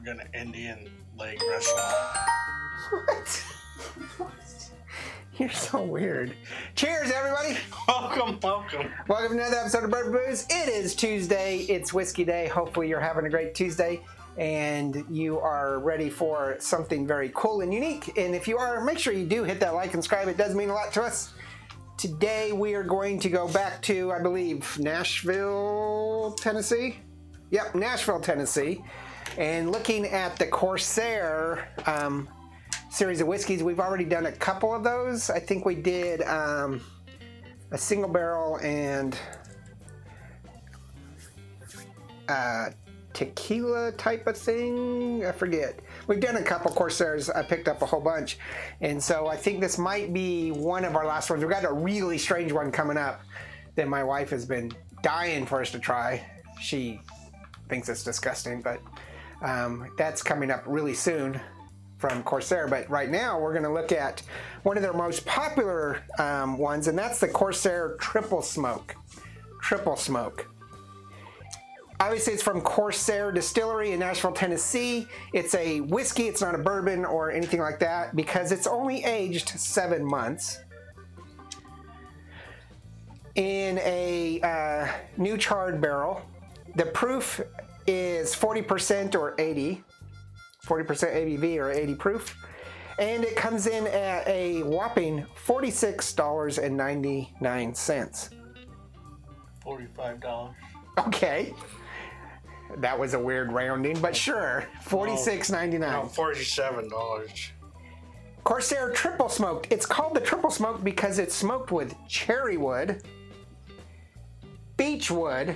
Oregon Indian leg wrestling. What? You're so weird. Cheers, everybody. Welcome. Welcome to another episode of Bourbonandbooze. It is Tuesday. It's whiskey day. Hopefully you're having a great Tuesday and you are ready for something very cool and unique. And if you are, make sure you do hit that like and subscribe. It does mean a lot to us. Today we are going to go back to, I believe, Nashville, Tennessee. Yep, Nashville, Tennessee. And looking at the Corsair series of whiskeys. We've already done a couple of those. I think we did a single barrel and tequila type of thing. I forget. We've done a couple Corsairs. I picked up a whole bunch. And so I think this might be one of our last ones. We've got a really strange one coming up that my wife has been dying for us to try. She thinks it's disgusting, but that's coming up really soon from Corsair. But right now we're going to look at one of their most popular ones, and that's the Corsair Triple Smoke. Obviously it's from Corsair Distillery in Nashville, Tennessee. It's a whiskey. It's not a bourbon or anything like that because it's only aged 7 months in a new charred barrel. The proof is 40% or 80. 40% ABV or 80 proof. And it comes in at a whopping $46.99. $45. Okay. That was a weird rounding, but sure. $46.99. No, $47. Corsair Triple Smoked. It's called the Triple Smoked because it's smoked with cherry wood, beech wood,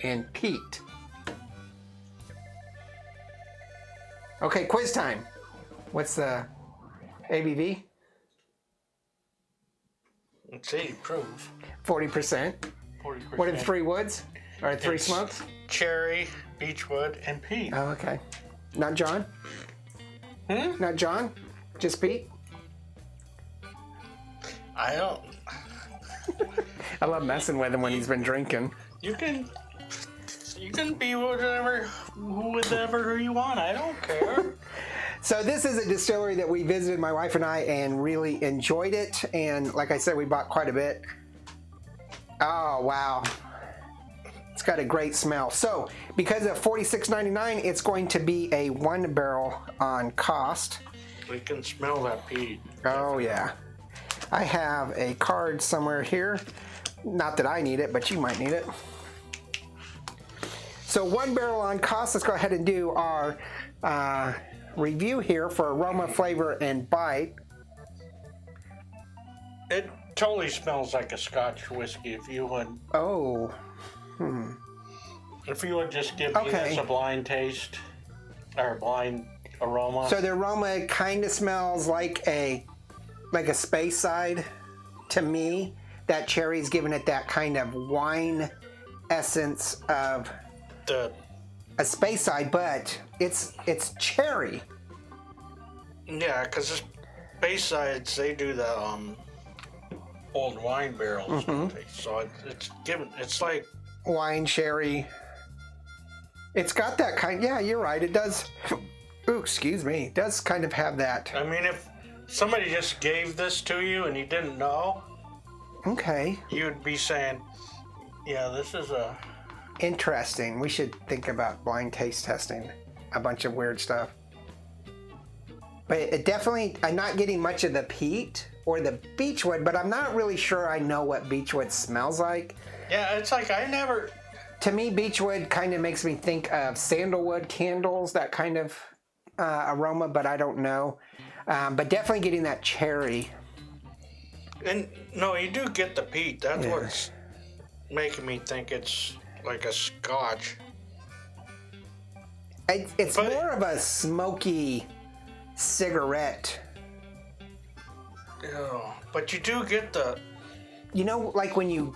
and peat. Okay, quiz time. What's the ABV? It's 80 proof. 40%. 40%. What are the three woods? Or three It's smokes? Cherry, beechwood, and peat. Oh, okay. Not John? Not John? Just Pete? I don't. I love messing with him when he's been drinking. You can be whatever you want. I don't care. So this is a distillery that we visited, my wife and I, and really enjoyed it. And like I said, we bought quite a bit. Oh, wow. It's got a great smell. So because of $46.99, it's going to be a 1 barrel on cost. We can smell that peat. Oh, yeah. I have a card somewhere here. Not that I need it, but you might need it. So 1 barrel on cost. Let's go ahead and do our review here for aroma, flavor, and bite. It totally smells like a Scotch whiskey. If you would, if you would just give me this a blind taste or a blind aroma. So the aroma kind of smells like a Space Side to me. That cherry's giving it that kind of wine essence of a Space Side, but it's cherry. Yeah, because the Space Sides, they do the old wine barrels. So it's like wine sherry. It's got that kind. Yeah, you're right. It does. Ooh, excuse me. It does kind of have that. I mean, if somebody just gave this to you and you didn't know, okay, you'd be saying, "Yeah, this is a." Interesting. We should think about blind taste testing a bunch of weird stuff. But it definitely, I'm not getting much of the peat or the beechwood, but I'm not really sure I know what beechwood smells like. Yeah, it's like I never... To me, beechwood kind of makes me think of sandalwood candles, that kind of aroma, but I don't know. But definitely getting that cherry. And no, you do get the peat. That's what's making me think it's like a Scotch. It's more of a smoky cigarette. Yeah, but you do get the... You know, like when you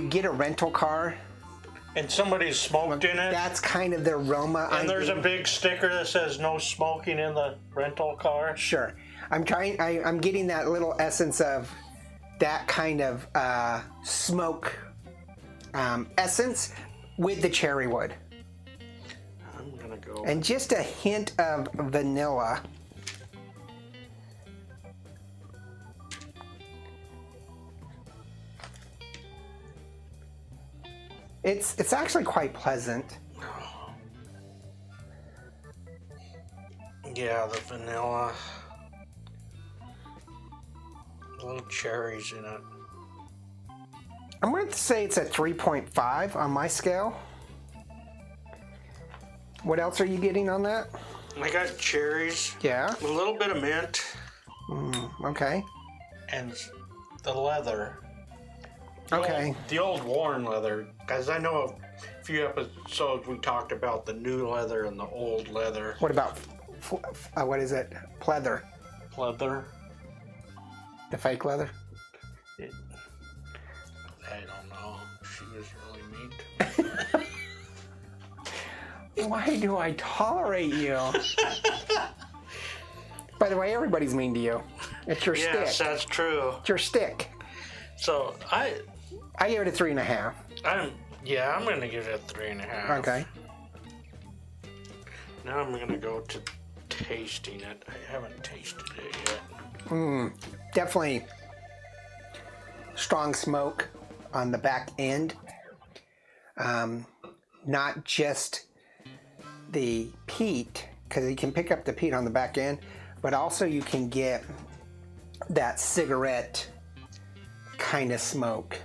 get a rental car... And somebody's smoked in it? That's kind of the aroma. And there's a big sticker that says no smoking in the rental car? Sure. I'm getting that little essence of that kind of smoke essence with the cherry wood. I'm gonna go And just a hint of vanilla. It's actually quite pleasant. Yeah, the vanilla. Little cherries in it. I'm going to say it's a 3.5 on my scale. What else are you getting on that? I got cherries. Yeah. A little bit of mint. Okay. And the leather. Okay. The old worn leather. Because I know a few episodes we talked about the new leather and the old leather. What about, what is it? Pleather. Leather? The fake leather? I don't know. She was really mean to me. Why do I tolerate you? By the way, everybody's mean to you. It's your stick. Yes, that's true. It's your stick. So I give it a 3.5. I'm gonna give it a 3.5. Okay. Now I'm gonna go to tasting it. I haven't tasted it yet. Definitely strong smoke on the back end. Not just the peat, because you can pick up the peat on the back end, but also you can get that cigarette kind of smoke.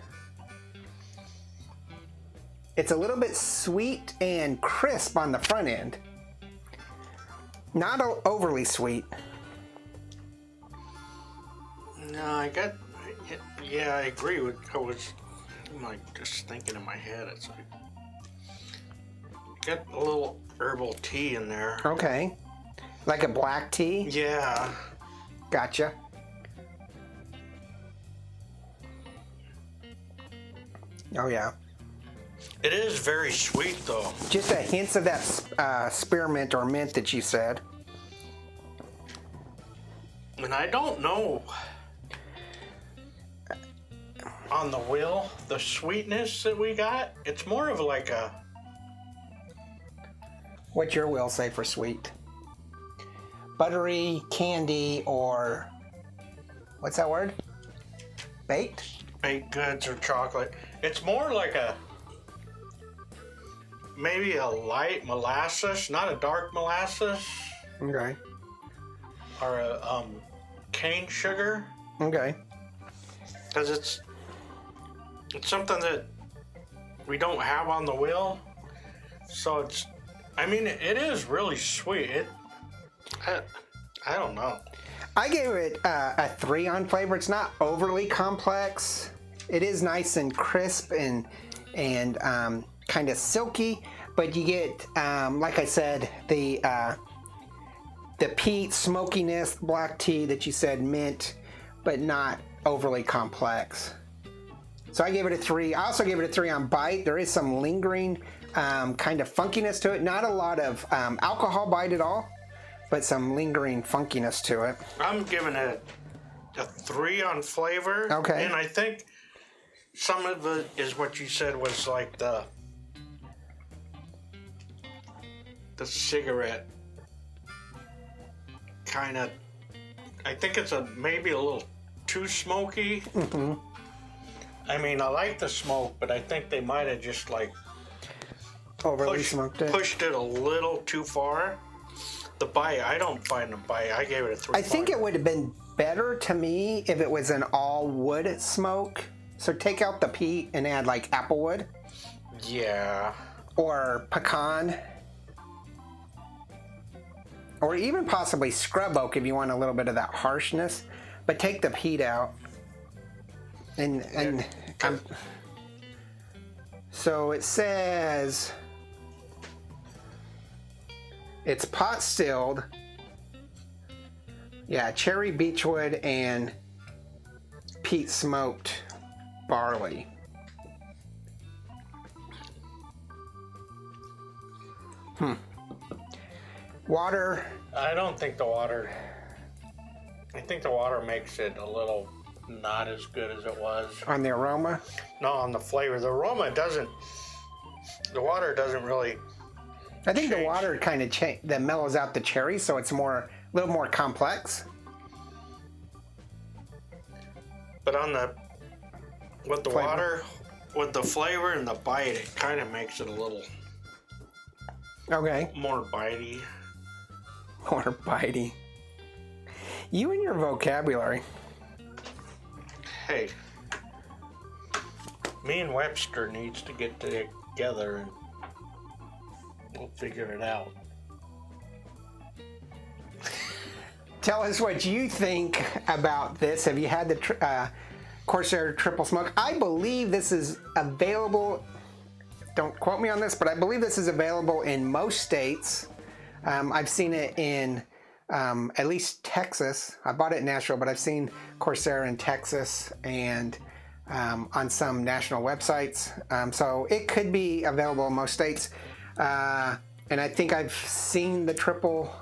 It's a little bit sweet and crisp on the front end. Not overly sweet. No, I agree with. I'm like just thinking in my head. It's like got a little herbal tea in there. Okay. Like a black tea? Yeah. Gotcha. Oh, yeah. It is very sweet, though. Just a hint of that spearmint or mint that you said. And I don't know on the wheel, the sweetness that we got, it's more of like a... What's your will say for sweet? Buttery, candy, or... What's that word? Baked? Baked goods or chocolate. It's more like a... Maybe a light molasses, not a dark molasses. Okay. Or a cane sugar. Okay. Because it's something that we don't have on the wheel. So it's... I mean, it is really sweet. I don't know. I gave it a 3 on flavor. It's not overly complex. It is nice and crisp and kind of silky, but you get, like I said, the peat smokiness, black tea that you said, mint, but not overly complex. So I gave it a 3. I also gave it a 3 on bite. There is some lingering kind of funkiness to it. Not a lot of alcohol bite at all, but some lingering funkiness to it. I'm giving it a 3 on flavor. Okay. And I think some of it is what you said was like the cigarette kind of. I think it's maybe a little too smoky. Mm-hmm. I mean, I like the smoke, but I think they might have just like Overly smoked it. pushed it a little too far. The bite, I don't find the bite. I gave it a 3. I think it would have been better to me if it was an all wood smoke. So take out the peat and add like applewood. Yeah. Or pecan. Or even possibly scrub oak if you want a little bit of that harshness. But take the peat out. And so it says it's pot stilled. Yeah, cherry beechwood and peat smoked barley. Water. I don't think the water. I think the water makes it a little not as good as it was. On the aroma? No, on the flavor. The aroma doesn't. The water doesn't really I think the water kind of that mellows out the cherry, so it's a little more complex. But with the water, with the flavor and the bite, it kind of makes it a little more bitey. More bitey. You and your vocabulary. Hey, me and Webster needs to get together and we'll figure it out. Tell us what you think about this. Have you had the Corsair Triple Smoke? I believe this is available. Don't quote me on this, but I believe this is available in most states. I've seen it in at least Texas. I bought it in Nashville, but I've seen Corsair in Texas and on some national websites. So it could be available in most states. And I think I've seen the Triple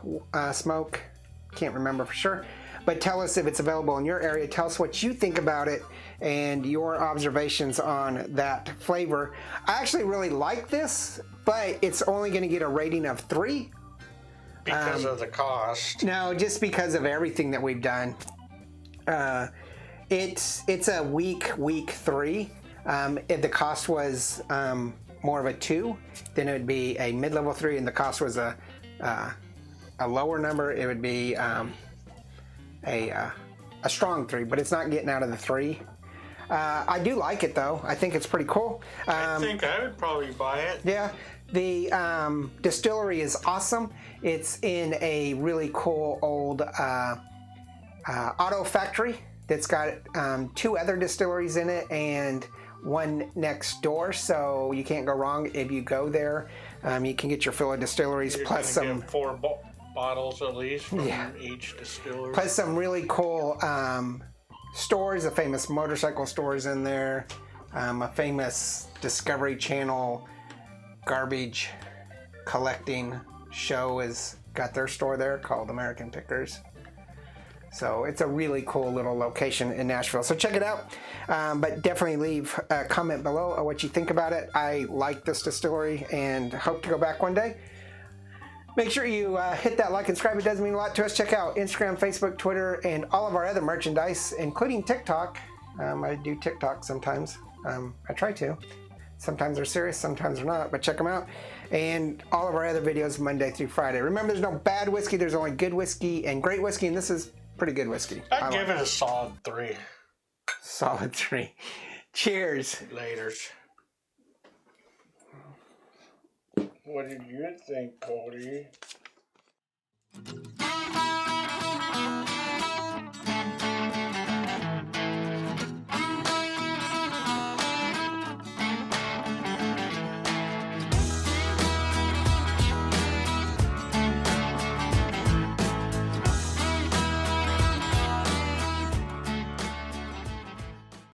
Smoke. Can't remember for sure. But tell us if it's available in your area. Tell us what you think about it and your observations on that flavor. I actually really like this, but it's only going to get a rating of 3. Because of the cost? No, just because of everything that we've done. It's a weak 3. If the cost was more of a 2, then it would be a mid-level 3, and the cost was a lower number, it would be a strong 3, but it's not getting out of the 3. I do like it though. I think it's pretty cool. I think I would probably buy it. Yeah. The distillery is awesome. It's in a really cool old auto factory that's got 2 other distilleries in it and one next door, so you can't go wrong if you go there. You can get your fill of distilleries. You're plus some get 4 bottles at least from each distillery. Plus some really cool stores, a famous motorcycle stores in there, a famous Discovery Channel garbage collecting show has got their store there called American Pickers. So it's a really cool little location in Nashville. So check it out, but definitely leave a comment below on what you think about it. I like this distillery and hope to go back one day. Make sure you hit that like and subscribe. It does mean a lot to us. Check out Instagram, Facebook, Twitter, and all of our other merchandise, including TikTok. I do TikTok sometimes. I try to. Sometimes they're serious, sometimes they're not, but check them out. And all of our other videos Monday through Friday. Remember, there's no bad whiskey. There's only good whiskey and great whiskey, and this is pretty good whiskey. I'd give it a solid 3. Solid 3. Cheers. Laters. What did you think, Cody?